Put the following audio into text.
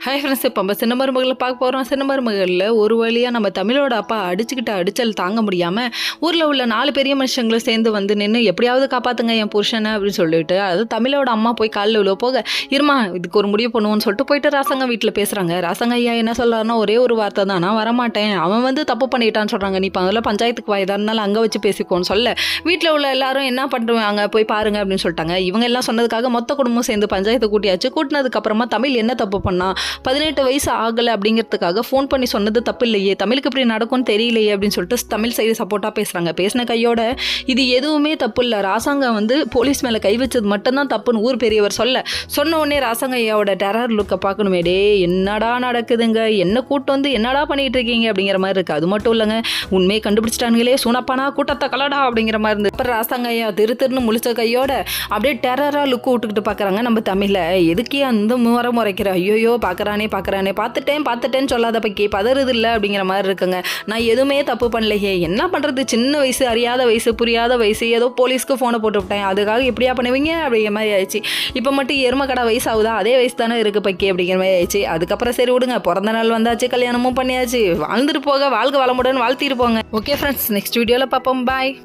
Hi friends, இப்போ நம்ம சின்ன மருமகளை பார்க்க போகிறோம். சின்ன மருமகளில் ஒரு வழியாக நம்ம தமிழோட அப்பா அடிச்சுக்கிட்ட அடிச்சல் தாங்க முடியாமல் ஊரில் உள்ள 4 பெரிய மனுஷங்களும் சேர்ந்து வந்து நின்று எப்படியாவது காப்பாற்றுங்க என் புருஷனை அப்படின்னு சொல்லிட்டு, அது தமிழோட அம்மா போய் காலில் விழுவ போக, இருமா இதுக்கு ஒரு முடிவு பண்ணுவோன்னு சொல்லிட்டு போயிட்டு ராசங்க வீட்டில் பேசுகிறாங்க. ராசங்க ஐயா என்ன சொல்கிறாருன்னா, ஒரே ஒரு வார்த்தை தான், நான் வரமாட்டேன், அவன் வந்து தப்பு பண்ணிட்டான்னு சொல்கிறாங்க, நீ இப்போ அதில் பஞ்சாயத்துக்கு வா, எதாக இருந்தாலும் அங்கே வச்சு பேசிக்கோன்னு சொல்ல, வீட்டில் உள்ள எல்லாரும் என்ன பண்ணுறாங்க போய் பாருங்க அப்படின்னு சொல்லிட்டாங்க. இவங்க எல்லாம் சொன்னதுக்காக மொத்த குடும்பம் சேர்ந்து பஞ்சாயத்து கூட்டியாச்சு. கூட்டினதுக்கப்புறமா தமிழ் என்ன தப்பு பண்ணா, 18 வயசு ஆகலை அப்படிங்கிறதுக்காக ஃபோன் பண்ணி சொன்னது தப்பு இல்லையே, தமிழுக்கு இப்படி நடக்கும்னு தெரியலையே அப்படின்னு சொல்லிட்டு தமிழ் சைடு சப்போர்ட்டாக பேசுகிறாங்க. பேசின கையோட இது எதுவுமே தப்பு இல்லை, ராசாங்கம் வந்து போலீஸ் மேலே கை வச்சது மட்டும்தான் தப்புன்னு ஊர் பெரியவர் சொன்ன உடனே ராசாங்க ஐயாவோட டெரர் லுக்கை பார்க்கணுமே, டே என்னடா நடக்குதுங்க, என்ன கூட்டம் வந்து என்னடா பண்ணிட்டு இருக்கீங்க அப்படிங்கிற மாதிரி இருக்குது. அது மட்டும் இல்லைங்க, உண்மையை கண்டுபிடிச்சிட்டானுங்களே, சூனப்பானா கூட்டத்தை கலடா அப்படிங்கிற மாதிரி இருந்து அப்புறம் ராசாங்க ஐயா திருன்னு முழிச்ச கையோட அப்படியே டெரராக லுக்கு விட்டுக்கிட்டு பார்க்குறாங்க. நம்ம தமிழில் எதுக்கே அந்த முறைக்கிற, ஐயோயோ பார்க்குறானே பார்த்துட்டேன்னு சொல்லாத பக்கி பதறுது இல்லை அப்படிங்கிற மாதிரி இருக்குங்க. நான் எதுவுமே தப்பு பண்ணலையே, என்ன பண்ணுறது, சின்ன வயசு, அறியாத வயசு, புரியாத வயசு, ஏதோ போலீஸ்க்கு ஃபோனை போட்டு விட்டேன், அதுக்காக எப்படியா பண்ணுவீங்க அப்படிங்கிற மாதிரி ஆயிடுச்சு. இப்போ மட்டும் எருமக்கடை வயசு ஆகுதா, அதே வயசு தானே இருக்குது பக்கி அப்படிங்கிற மாதிரி ஆயிடுச்சு. அதுக்கப்புறம் சரி விடுங்க, பிறந்த நாள் வந்தாச்சு, கல்யாணமும் பண்ணியாச்சு, வாழ்ந்துட்டு போக, வாழ்க்கை வளமுடன் வாழ்த்திட்டு போங்க. ஓகே ஃப்ரெண்ட்ஸ், நெக்ஸ்ட் வீடியோவில் பார்ப்போம். பாய்.